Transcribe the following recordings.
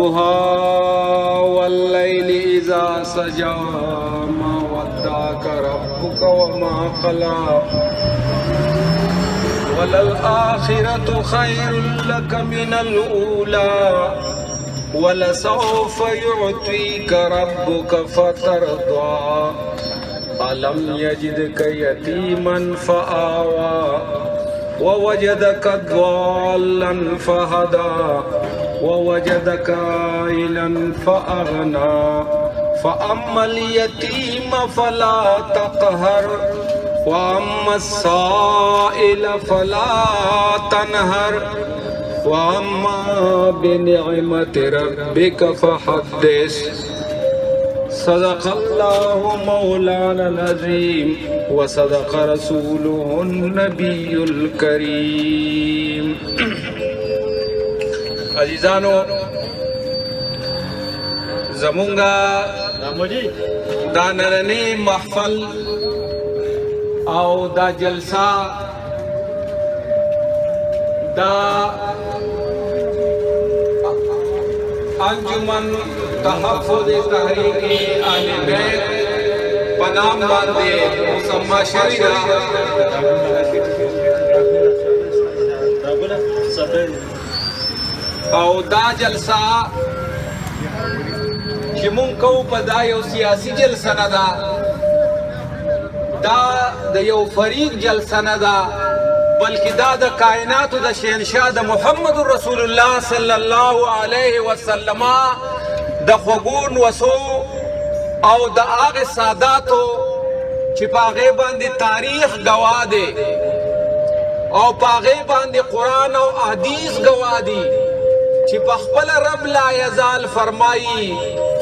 والضحى والليل إذا سجى ما ودعك ربك وما قلى وللآخرة خير لك من الأولى ولسوف يعطيك ربك فترضى ألم يجدك يتيما فآوى ووجدك ضالا فهدى ووجدك عائلا فأغنى فأما اليتيم فلا تقهر وأما السائل فلا تنهر وأما بنعمة ربك فحدث صدق الله مولانا العظيم وصدق رسوله النبي الكريم. عزیزانو زمونگا دا نننی محفل او دا جلسہ دا انجمن تحفظ تحریک آل بیت پنام باندے مسمى شریعہ او دا جلسہ چې مونږ کوو په دا یو سیاسي جلسه نه ده، دا د یو فریق جلسه نه ده، بلکې دا د کائناتو د شهنشاه د محمد رسول الله صلی الله علیه وسلم د خوږو نوسو او د هغې ساداتو چې په هغې باندې تاریخ ګواه دی او په هغې باندې قرآن او حدیث ګواه دي چې په خپل رب لا یزال فرمایي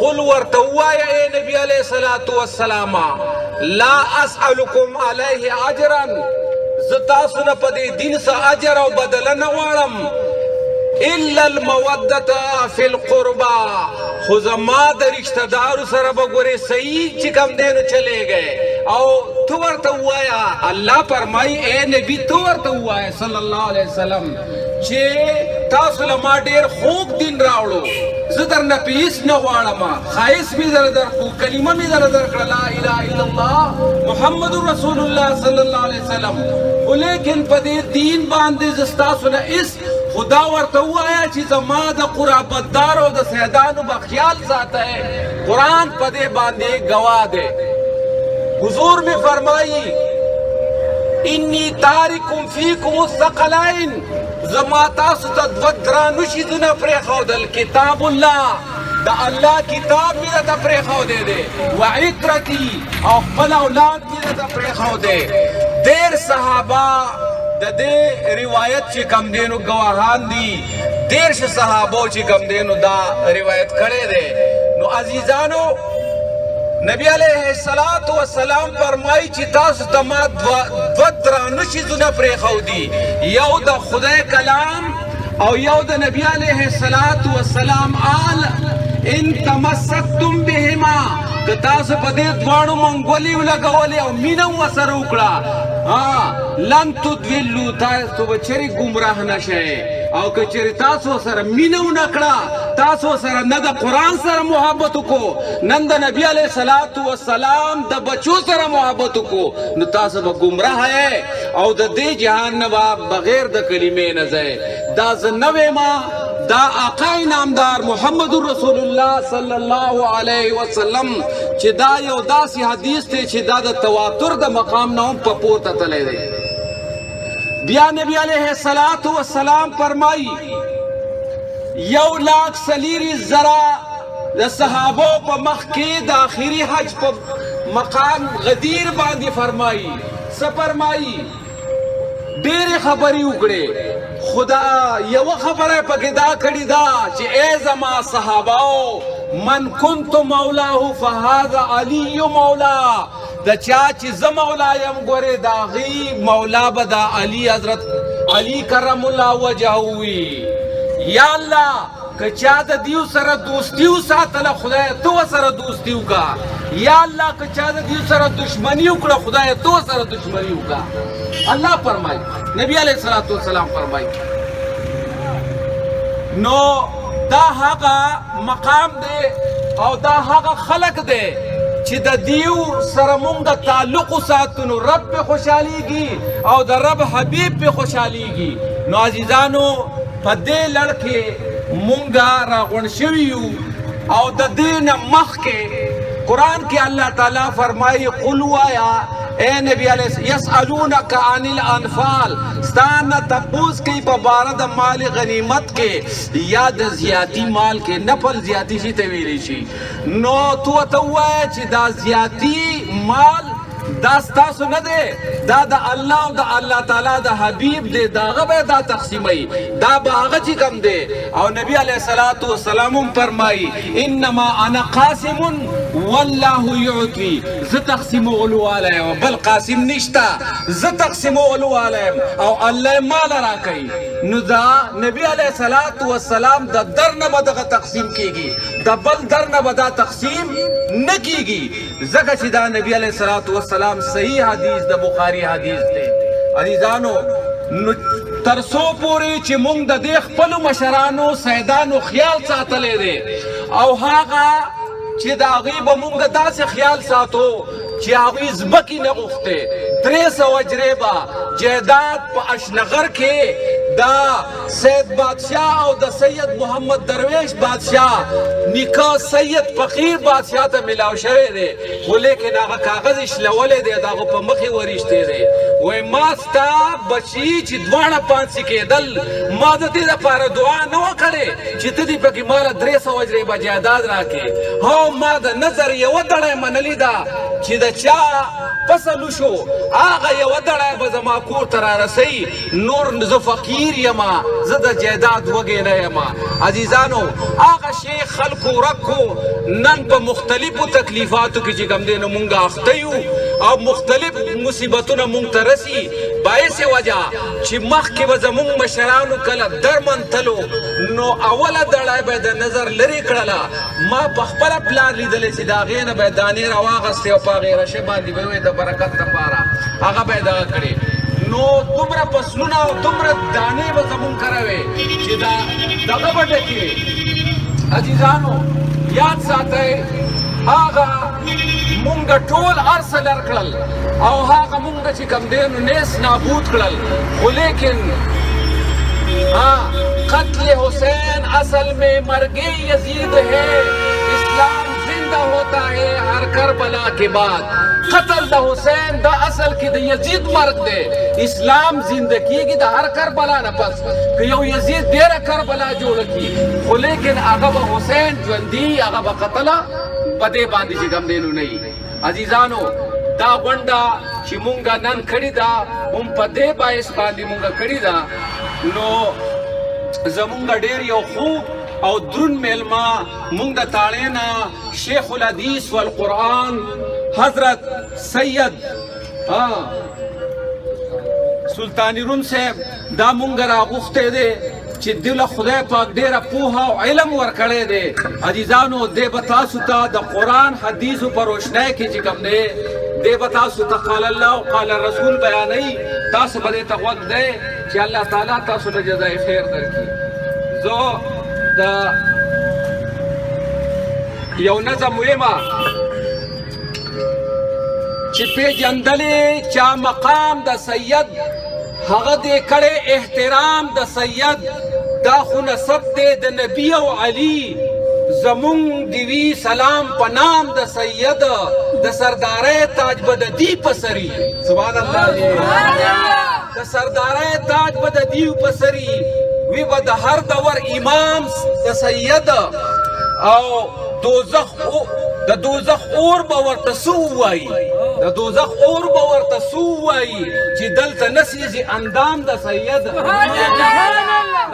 قل ورته ووایه ای نبی علیه الصلاة والسلام لا اسألکم علیه اجرا زه تاسو نه په دې دین څه اجر او بدله نه غواړم الا المودة فی القربى خو زما د رشته دارو سره به ګورې صحیح چې کوم دی نو چلے گئے او تو ورته ووایه الله فرمایي ای نبی تو ورته ووایه صلی الله علیه وسلم چې تاسو له ما ډېر خوږ دین راوړو زه درنه په هېڅ نه غواړم ښایست مې درله درکړو کلمه مې درله درکړه لا اله الا الله محمد رسول الله صلی الله علیه وسلم خو لیکن په دې دین باندې زه ستاسو نه هېڅ خدا ورته ووایه چې زما د قرابتدارو د سیدانو به خیال ساتی قرآن په دې باندې ګواه دی حضور مې فرمایي انی تارکم فیکم الثقلین زما تاسو ته دوه درانه شیزونه پرېښودل کتاب الله د الله کتاب مې درته پرېښودی دی و عترتي او خپل اولاد مې درته پرېښودی ډېر صحابه د دې روایت چې کم دی نو ګواهان دي دېرش صحابو چې کم دی نو دا روایت کړی دی نو عزیزانو نبی علیہ الصلوۃ والسلام فرمایي چې تاسو ته ما دوه درانه شیزونه پرېښودي یو د خدای کلام او یو د نبی علیہ الصلوۃ والسلام آل ان تمسکتم بهما که تاسو په دې دواړو منګولې ولګولې او مینه ورسره وکړه لن تضلوا تاسو به چېرې ګمراه نه شئ او که چېرې تاسو سره مینه ونه کړه تاسو سره نه د قرآن سره محبت وکړو نن د نبی علیه الصلاة والسلام د بچو سره محبت وکړو نو تاسو به ګمراه یې او د دې جهان نه به بغیر د کلمې نه ځئ دا زه نه ویما دا آقا نامدار محمد رسول الله صلی الله علیه وسلم چې دا یو داسې حدیث دی چې دا د تواتر د مقام نه هم په پورته تللی دی بیا نبی علیہ الصلوۃ والسلام فرمائی 1,40,000 د صحابو په مخ کې د آخري حج په مقام غدیر باندې فرمائی څه فرمائی ډېرې خبرې وکړې خدا یو خبره پکې دا کړې ده چې ای زما صحاباو من كنت مولاه فهذا علی مولا د چا چې زه مولا یم ګورې د هغې مولا به د علي حضرت علي کرم الله وجهه وي یا الله که چا د دیو سره دوستي وساتله خدایه ته ورسره دوستي وکړه یا الله که چا د دیو سره دشمني وکړه خدایه ته ورسره دشمني وکړه الله فرمایي نبی علیه الصلاة والسلام فرمایي نو دا هغه مقام دی او دا هغه خلق دی چې د دیو سره مونږ تعلق ساتو نو رب په خوشحاليږي او د رب حبیب په خوشحاليږي. نو عزیزانو په دې لړ کې مونږ راغونډ شوي یو او د دې نه مخکې قرآن کې الله تعالی فرمایي قل وایا اے نبی علیہ یسألونک عن الانفال ستانه تپوس کوي په باره د مال غنیمت کې یا د زیاتی مال کې نفل زیاتی شي ته ویلی شي. نو تو ته ووایه چې دا زیاتی مال دا ستاسو نه دی دا د الله او د الله تعالی د حبیب دی داغه به دا تقسیموي دا به هغه چې کم دی. او نبی علیه الصلاة والسلام فرمایي انما انا قاسم والله یعطي زه تقسیمولو والا یم بل قاسم نشته زه تقسیمولو والا یم او الله مال راکوي. نو دا نبی علیه الصلاة والسلام د در نه به دغه تقسیم کیږي د بل در نه به دا تقسیم نه کیږي ځکه چې دا نبی علیه الصلاة والسلام صحیح حدیث د بخاری حدیث دی. عزیزانو نو ترسو پوری چې مونږ د دې خپلو مشرانو سیدانو خیال ساتلی دی او هغه چې د هغوی به مونږ داسې خیال ساتو چې هغوی ځمکې نه غوښتې 300 اجرې به جایداد په اشنغر کې دا سید بادشاہ او د سید محمد درویش بادشاہ نکاح سید فقیر بادشاہ ته ملاو شوی دی خو لیکن هغه کاغذ شلولی دی د هغه په مخې ورشتی دی. وایي ما ستا بچي چې دواړه پانسي کېدل ما د دې دپاره دعا نه وه کړې چې ته دې پکې ماله 300 اجرې به جایداد راکړې. هو ما د نظر یوه دړی منلې ده چې د چا فصل وشو هغه یوه دړی به زما کور ته رارسوي نور زه فقیر یما زه د جایداد وږی نه یما. عزیزانو هغه شی خلکو ورکو نن په مختلفو تکلیفاتو کې چې کوم دی نو مونږ اخته یو او مختلف مصیبتونه مونږ ته رسي باعث وجه چې مخکې به زمونږ مشرانو کله درمنتلو نو اوله دړی به د نظر لرې کړله ما په خپله پلار لیدلی چې د هغې نه به یې دانې راواغستې او په هغې رشه باندې به یې د برکت دپاره هغه به یې دغه کړې. نو دومره فصلونه او دومره دانې به زمونږ کره وې چې دغه به ډکې وې. عزیزانو یاد ساتئ هغه مونږ ټول هر څه لر کړل او هغه مونږ چې کوم دی نو نیس نابود کړل خو لیکن قتل حسین اصل میں مرگ یزید ہے اسلام زندہ ہوتا ہے ہر کربلا کے بعد. قتل د حسین دا اصل کې د یزید مرګ دی اسلام زنده کیږي د هر کربلا نه پس که یو یزید ډیره کربلا جوړه کړي خو لیکن هغه به حسین ژوندي هغه به قتله په دې باندې چې کوم دی نو نه وي. عزیزانو دا غونډه چې مونږ نن کړې ده هم په دې باعث باندې مونږ کړې ده نو زمونږ ډېر یو خوب او درون میلمه مونږ د تاړې نه شیخ الحدیث والقرآن حضرت سید سلطانی روم صاحب دا مونږ راغوښتی دی چې دله خدای پاک ډېره پوهه او علم ورکړی دی. عزیزانو دی به تاسو ته د قرآن حدیثو په روشنۍ کې چې کوم دی دی به تاسو ته قال الله او قال رسول بیانوي تاسو به دې ته غوږ دی چې الله تعالی تاسو ته جزای خیر درکړي. زه د یو نظم ویمه چې پیژندلې چا مقام د سید هغه دې کړی احترام د سید دا خو نسب دی د نبی او علی زمونږ دیوی سلام په نام د سید د سردارۍ تاج به د دی په سري سبحان الله د سردارۍ تاج به د دیو په سري وی به د هر دور امام د سید او د دوزخ اور به ورته سو وایي د دوزخ اور به ورته سو وایي چې دلته نسیږي اندام د سید.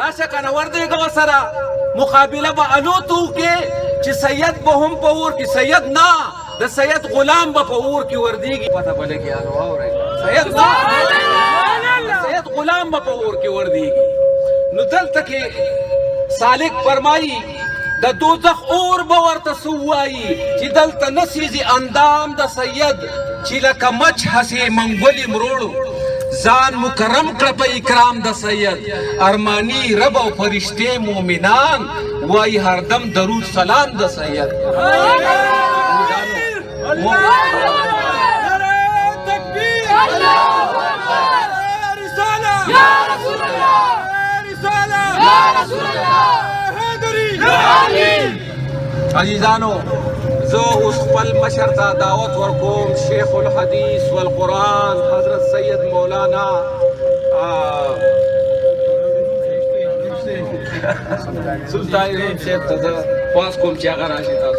راشه که نه وردېږه ورسره مقابله به الوتو کې چې سید به هم په اور کې سید نه د سید غلام به په اور کې وردېږي پته به لګي واورئ سید نه د سید غلام به په اور کې وردېږي. نو دلته کې سالک فرمایي د دوزخ اور به ورته سو وایي چې دلته نسیږي اندام د سید چې لکه مچ هسې منګولې مروړو ځان مکرم کړه په اکرام د سید ارمانی رب او فرشتې مومنان وای هردم درود سلام د سید عزیزانو زه اوس خپل مشر ته دعوت ورکوم شیخ الحدیث والقرآن حضرت سید مولانا سلطان صاحب ته زه خواست کوم چې هغه راشي تاسو